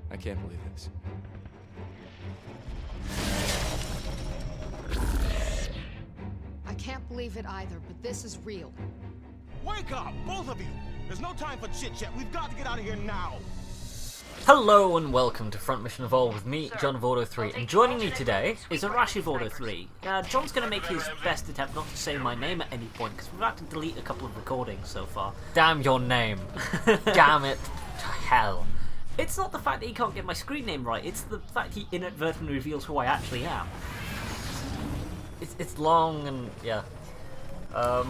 I can't believe this. I can't believe it either, but this is real. Wake up, both of you! There's no time for chit-chat. We've got to get out of here now. Hello and welcome to Front Mission Evolve with me, John of Auto 3, and joining me today is Arashi of Auto 3. John's going to make his best attempt not to say my name at any point, because we've had to delete a couple of recordings so far. Damn your name. Damn it to hell. It's not the fact that he can't get my screen name right, it's the fact he inadvertently reveals who I actually am. It's long and yeah.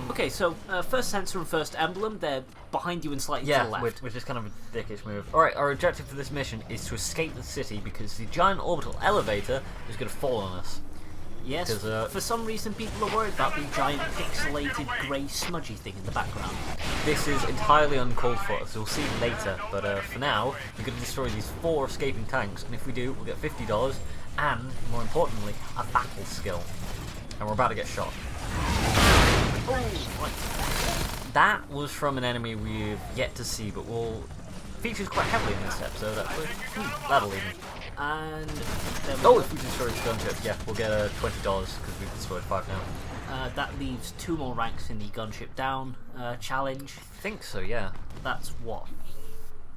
Okay, so first sensor and first emblem, they're behind you and slightly to the left. Which is kind of a dickish move. Alright, our objective for this mission is to escape the city because the giant orbital elevator is going to fall on us. Yes, for some reason people are worried about the giant pixelated grey smudgy thing in the background. This is entirely uncalled for, as we'll see later, but for now, we're going to destroy these 4 escaping tanks, and if we do, we'll get $50, and, more importantly, a battle skill. And we're about to get shot. Oh, that was from an enemy we've yet to see, but will features quite heavily in this episode, actually. That'll leave me. And if we destroy this gunship, yeah, we'll get $20 because we've destroyed 5 now. That leaves 2 more ranks in the gunship down challenge. I think so, yeah. That's what,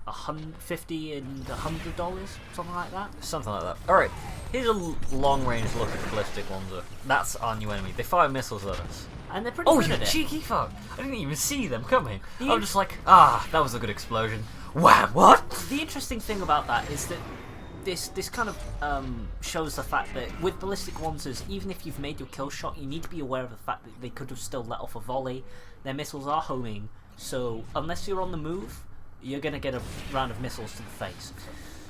$50 and $100, something like that. Something like that. All right, here's a long-range look at the ballistic ones. That's our new enemy. They fire missiles at us. And they're pretty good at it. Oh, you cheeky fuck! I didn't even see them coming. I'm just like, that was a good explosion. Wham! What? The interesting thing about that is that this kind of shows the fact that with ballistic ones, even if you've made your kill shot, you need to be aware of the fact that they could have still let off a volley. Their missiles are homing, so unless you're on the move, you're going to get a round of missiles to the face.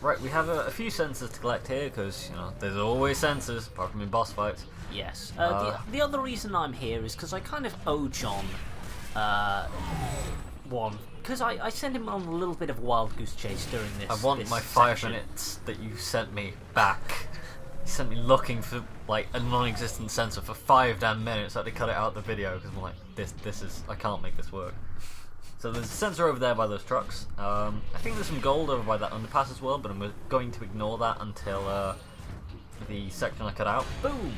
Right, we have a few sensors to collect here, because, you know, there's always sensors, apart from in boss fights. Yes. The other reason I'm here is because I kind of owe John one. Because I sent him on a little bit of a wild goose chase during this. I want my 5 minutes that you sent me back. You sent me looking for like a non-existent sensor for 5 damn minutes. I had to cut it out of the video because I'm like, this is, I can't make this work. So there's a sensor over there by those trucks. I think there's some gold over by that underpass as well, but I'm going to ignore that until the section I cut out. Boom!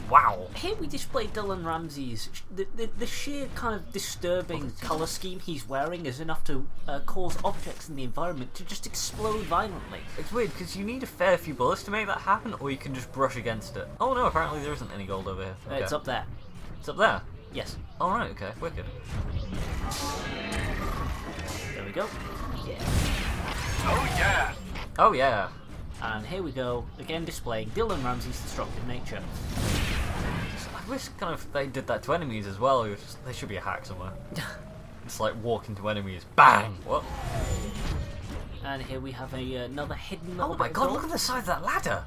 Wow. Here we display Dylan Ramsey's... The sheer kind of disturbing colour scheme he's wearing is enough to cause objects in the environment to just explode violently. It's weird, because you need a fair few bullets to make that happen, or you can just brush against it. Oh no, apparently there isn't any gold over here. Okay. It's up there. It's up there? Yes. Alright, okay, wicked. There we go. Yeah. Oh yeah! Oh yeah! And here we go, again displaying Dylan Ramsey's destructive nature. I wish kind of they did that to enemies as well. There should be a hack somewhere. It's like walk into enemies, bang! What? And here we have another hidden. Oh my god! Look at the size of that ladder.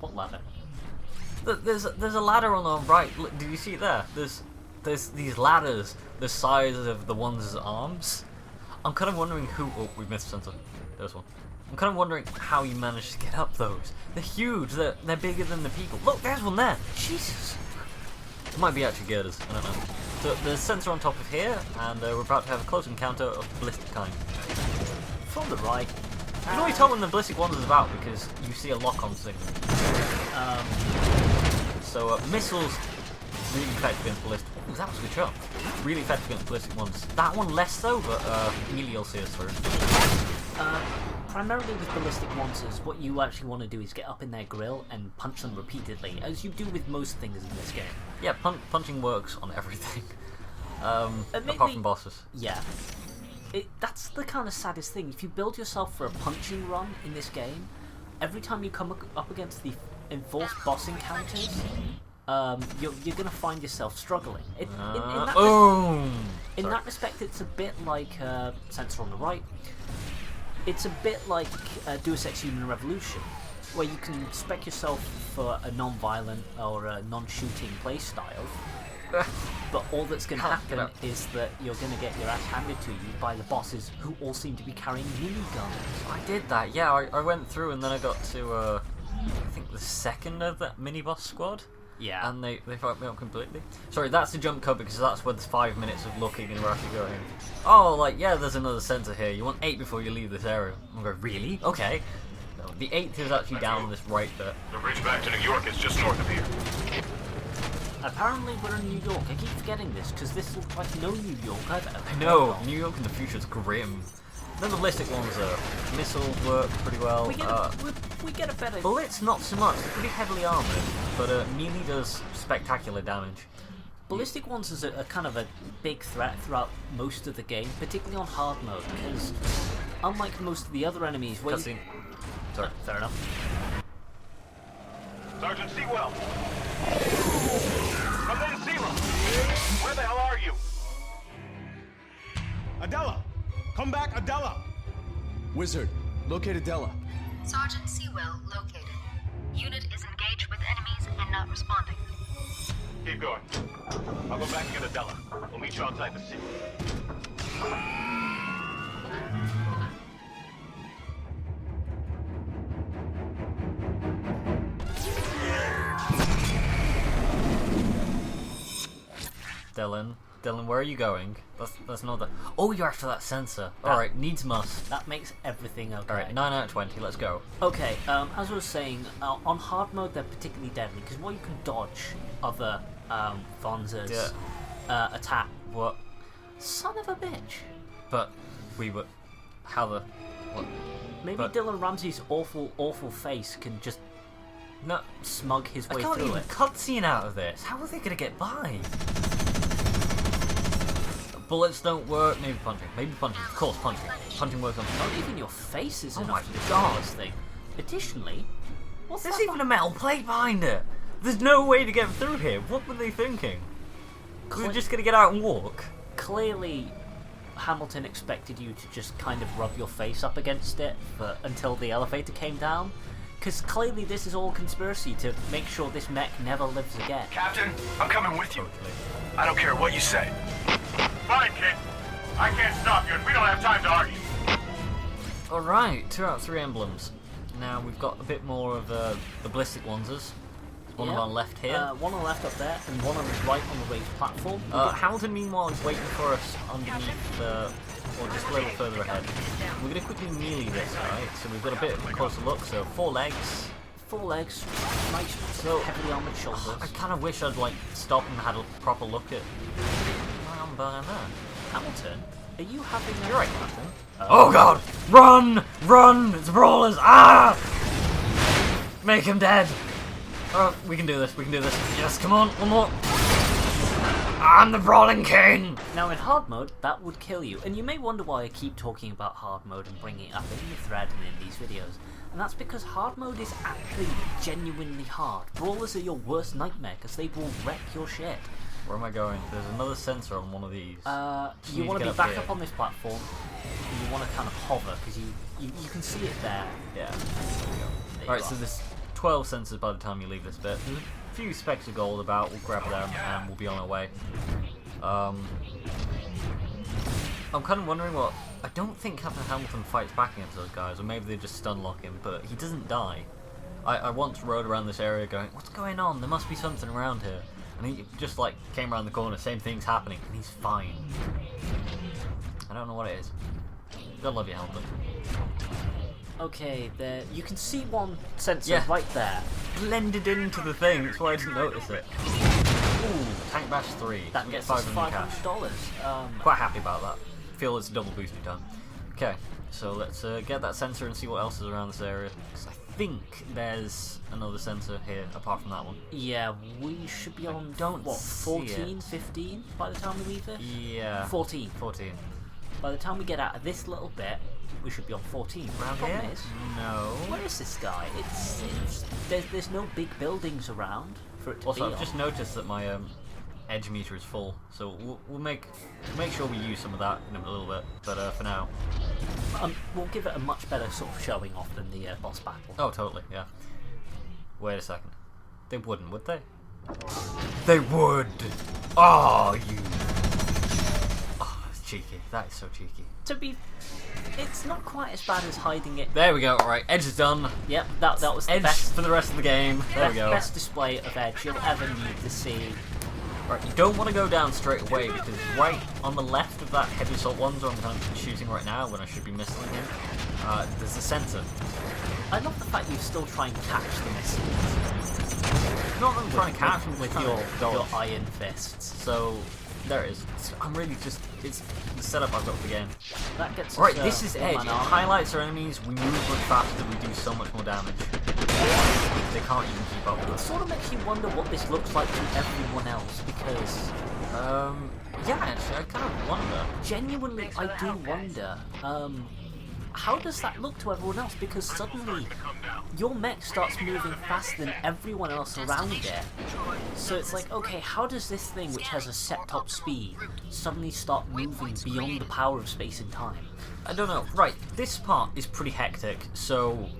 What ladder? There's a ladder on the right. Look, did you see it there? There's these ladders the size of the one's arms. I'm kind of wondering who. Oh, we missed a sensor. There's one. I'm kind of wondering how you managed to get up those. They're huge. They're bigger than the people. Look, there's one there. Jesus. It might be actually girders. I don't know. So there's a sensor on top of here, and we're about to have a close encounter of the ballistic kind. From the right. You can always tell when the ballistic one is about because you see a lock-on signal. So missiles really effective against ballistic. Ooh, that was a good shot. Really effective against ballistic ones. That one less so, but melee will see us through. Primarily with ballistic monsters, what you actually want to do is get up in their grill and punch them repeatedly, as you do with most things in this game. Yeah, punching works on everything, apart from bosses. Yeah. That's the kind of saddest thing. If you build yourself for a punching run in this game, every time you come up against the enforced boss encounters, you're going to find yourself struggling. In that respect, it's a bit like Sensor on the right. It's a bit like Deus Ex Human Revolution, where you can spec yourself for a non-violent or a non-shooting playstyle, but all that's going to happen is that you're going to get your ass handed to you by the bosses who all seem to be carrying miniguns. I did that, yeah. I went through and then I got to, I think the second of that mini-boss squad, Yeah. And they fucked me up completely. Sorry, that's the jump cut because that's where there's 5 minutes of looking and we're actually going, oh, like, yeah, there's another sensor here. You want 8 before you leave this area. I'm going, really? Okay. No, the 8th is actually down this right bit. The bridge back to New York is just north of here. Apparently we're in New York. I keep forgetting this because this looks like no New York I've ever I know, New York in the future is grim. Then the ballistic ones missiles work pretty well. We get a better... Bullets, not so much. They're pretty heavily armoured, but melee does spectacular damage. Ballistic ones is a kind of a big threat throughout most of the game, particularly on hard mode, because unlike most of the other enemies... Cutscene. Sorry. Fair enough. Sergeant Sewell! Come in, Zero! Where the hell are you? Adela! Come back, Adela! Wizard, locate Adela. Sergeant Sewell located. Unit is engaged with enemies and not responding. Keep going. I'll go back and get Adela. We'll meet you outside the city. Dylan, where are you going? That's not the... Oh, you're after that sensor. Alright, needs must. That makes everything okay. Alright, 9 out of 20, let's go. Okay, as I was saying, on hard mode they're particularly deadly, because while you can dodge other Fonzer's attack... What? Son of a bitch. But, we were... How the... What? Maybe Dylan Ramsey's awful face can just... No, smug his way I can't through even it. cutscene out of this. How are they going to get by? Bullets don't work. Maybe punching. Maybe punching. Of course, punching. Punching works on. Not even your face is Oh enough my to destroy God. this thing. Additionally, what's There's that even a metal plate behind it. There's no way to get through here. What were they thinking? We're just going to get out and walk. Clearly, Hamilton expected you to just kind of rub your face up against it until the elevator came down. Because clearly this is all conspiracy to make sure this mech never lives again. Captain, I'm coming with you. I don't care what you say. Fine, kid. I can't stop you, and we don't have time to argue. Alright, 2 out of 3 emblems. Now we've got a bit more of the ballistic ones. One on the left here. One on the left up there, and one on the right on the raised platform. Hamilton, meanwhile, is waiting for us underneath or just a little further ahead. We're going to quickly melee this, right? So we've got a bit of a closer look. So 4 legs. 4 legs, nice, heavily armoured shoulders. I kind of wish I'd like stopped and had a proper look at. Hamilton, are you having a... You're right, Captain. Oh God! Run! Run! It's brawlers! Ah! Make him dead! Oh, we can do this. We can do this. Yes, come on, one more. I'm the brawling king. Now in hard mode, that would kill you, and you may wonder why I keep talking about hard mode and bringing it up in the thread and in these videos. And that's because hard mode is actually genuinely hard. Brawlers are your worst nightmare because they will wreck your shit. Where am I going? There's another sensor on one of these. You want to be back up on this platform, and you want to kind of hover because you can see it there. Yeah. Alright, so there's 12 sensors by the time you leave this bit. There's a few specks of gold about. We'll grab them and we'll be on our way. I'm kind of wondering what... I don't think Captain Hamilton fights back against those guys, or maybe they just stun lock him, but he doesn't die. I once rode around this area going, what's going on? There must be something around here. And he just like came around the corner, same thing's happening, and he's fine. I don't know what it is. God love you, Hamilton. Okay, there you can see one sensor right there. Blended into the thing, that's why I didn't notice it. Ooh, Tank Bash 3. That gets us $500. Quite happy about that. Feel it's a double boosting time. Okay, so let's get that sensor and see what else is around this area. 'Cause I think there's another sensor here apart from that one. Yeah, we should be on what, 14, 15 by the time we leave this? Yeah. 14. 14. By the time we get out of this little bit, we should be on 14. Around Problem here? is, No. where is this guy? There's no big buildings around for it to Also, be I've just noticed that my edge meter is full, so we'll make sure we use some of that in a little bit. But for now, we'll give it a much better sort of showing off than the boss battle. oh totally, yeah. Wait a second, they wouldn't, would they? They would. Oh, you. Oh, cheeky. That is so cheeky. It's not quite as bad as hiding it. There we go. Right, Edge is done. Yep, that was the Edge best for the rest of the game. There we go. best display of Edge you'll ever need to see. Right, you don't want to go down straight away because right on the left of that heavy assault one, so I'm kind of shooting right now when I should be missing him, there's a sensor. I love the fact you still try and catch the missiles Not that I'm trying to catch him with trying your to dodge. iron fists. So there it is. I'm really just it's the setup I've got for the game. That gets Right, us, this is Edge. It one-man army. highlights our enemies. We move much faster. We do so much more damage. They can't even keep up with It us. sort of makes you wonder what this looks like to everyone else, because Yeah, actually, I kind of wonder. genuinely I do wonder, how does that look to everyone else? Because suddenly your mech starts moving faster than everyone else around it. So it's like, okay, how does this thing, which has a set top speed, suddenly start moving beyond the power of space and time? I don't know. Right, this part is pretty hectic. So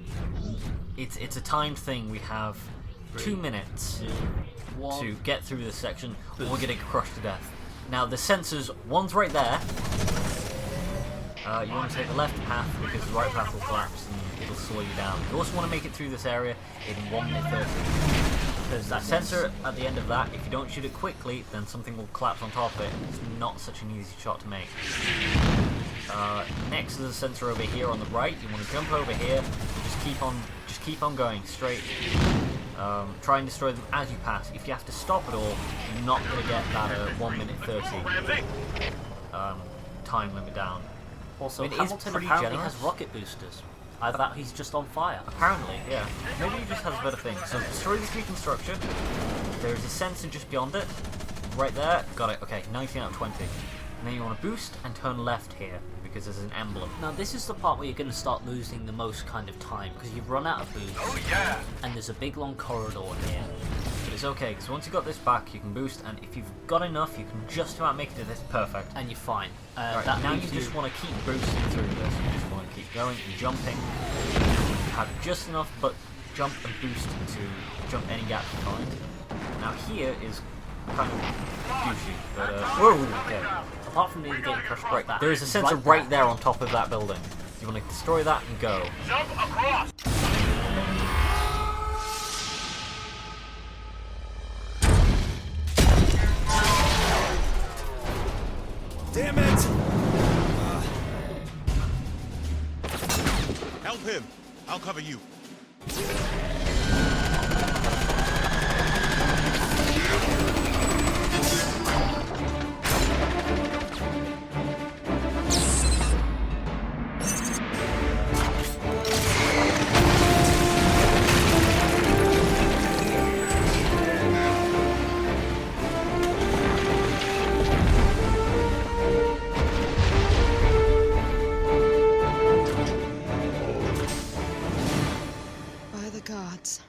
it's a timed thing. We have 2 minutes to get through this section, or we're getting crushed to death. Now the sensors, one's right there. You want to take the left path because the right path will collapse and it'll slow you down. You also want to make it through this area in 1 minute 30. Because that sensor at the end of that, if you don't shoot it quickly, then something will collapse on top of it. It's not such an easy shot to make. Next is a sensor over here on the right. You want to jump over here. Just keep on going straight. Try and destroy them as you pass. If you have to stop it all, you're not going to get that 1 minute 30 time limit down. Also, I mean, it is Hamilton pretty apparently generous. has rocket boosters. Either that, he's just on fire. Apparently, yeah. Maybe he just has a better thing. So destroy this beacon structure. There's a sensor just beyond it. Right there. Got it. Okay, 19 out of 20. And then you want to boost and turn left here because there's an emblem. Now this is the part where you're going to start losing the most kind of time, because you've run out of boost, Oh yeah! and there's a big long corridor here. But it's okay because once you got this back, you can boost, and if you've got enough, you can just about make it to this perfect. And you're fine. Right, That now you leaves just want to keep boosting through this. You just want to keep going and jumping. You have just enough but jump and boost to jump any gap you find. Now here is kind of douchey, but whoa, okay. Apart from nearly getting crushed like Right, that. there is a sensor right there on top of that building. You want to destroy that and go. Jump across! Damn it! Help him. I'll cover you. By the gods.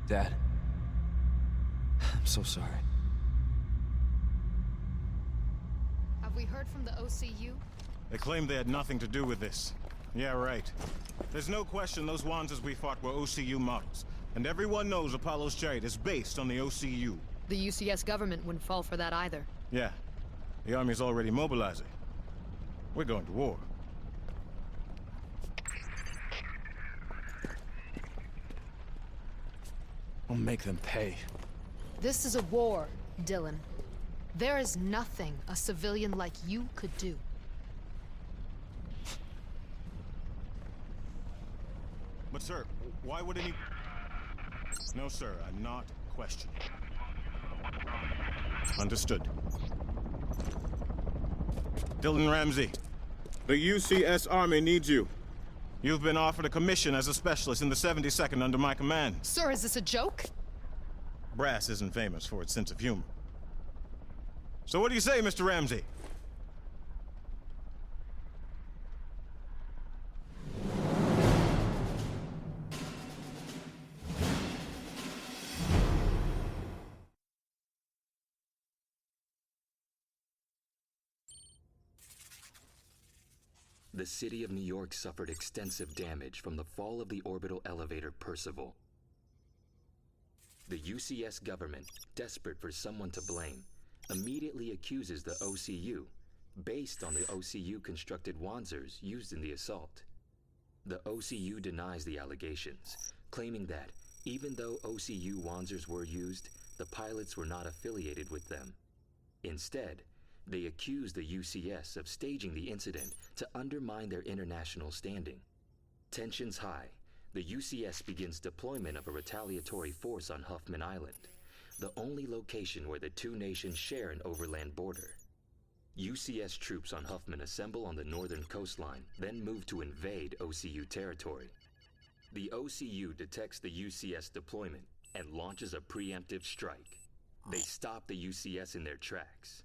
Dad. I'm so sorry. Have we heard from the OCU? They claimed they had nothing to do with this. Yeah, right. There's no question those Wanzas we fought were OCU models. And everyone knows Apollo's chariot is based on the OCU. The UCS government wouldn't fall for that either. Yeah. The army's already mobilizing. We're going to war. I'll make them pay. This is a war, Dylan. There is nothing a civilian like you could do. But sir, why would any... No, sir, I'm not questioning. Understood. Dylan Ramsey, the UCS Army needs you. You've been offered a commission as a specialist in the 72nd under my command. Sir, is this a joke? Brass isn't famous for its sense of humor. So what do you say, Mr. Ramsey? The city of New York suffered extensive damage from the fall of the orbital elevator Percival. The UCS government, desperate for someone to blame, immediately accuses the OCU, based on the OCU-constructed Wanzers used in the assault. The OCU denies the allegations, claiming that, even though OCU Wanzers were used, the pilots were not affiliated with them. Instead, they accuse the UCS of staging the incident to undermine their international standing. Tensions high, the UCS begins deployment of a retaliatory force on Huffman Island, the only location where the two nations share an overland border. UCS troops on Huffman assemble on the northern coastline, then move to invade OCU territory. The OCU detects the UCS deployment and launches a preemptive strike. They stop the UCS in their tracks.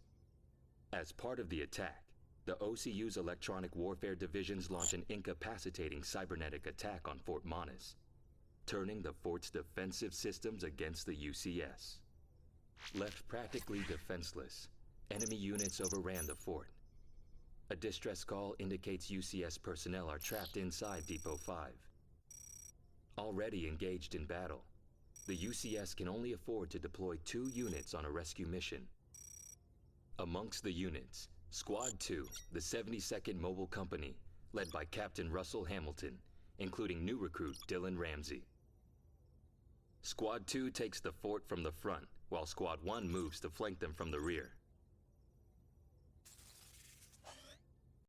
As part of the attack, the OCU's electronic warfare divisions launch an incapacitating cybernetic attack on Fort Monis, turning the fort's defensive systems against the UCS. Left practically defenseless, enemy units overran the fort. A distress call indicates UCS personnel are trapped inside Depot 5. Already engaged in battle, the UCS can only afford to deploy 2 units on a rescue mission. Amongst the units, Squad 2, the 72nd Mobile Company, led by Captain Russell Hamilton, including new recruit Dylan Ramsey. Squad 2 takes the fort from the front, while Squad 1 moves to flank them from the rear.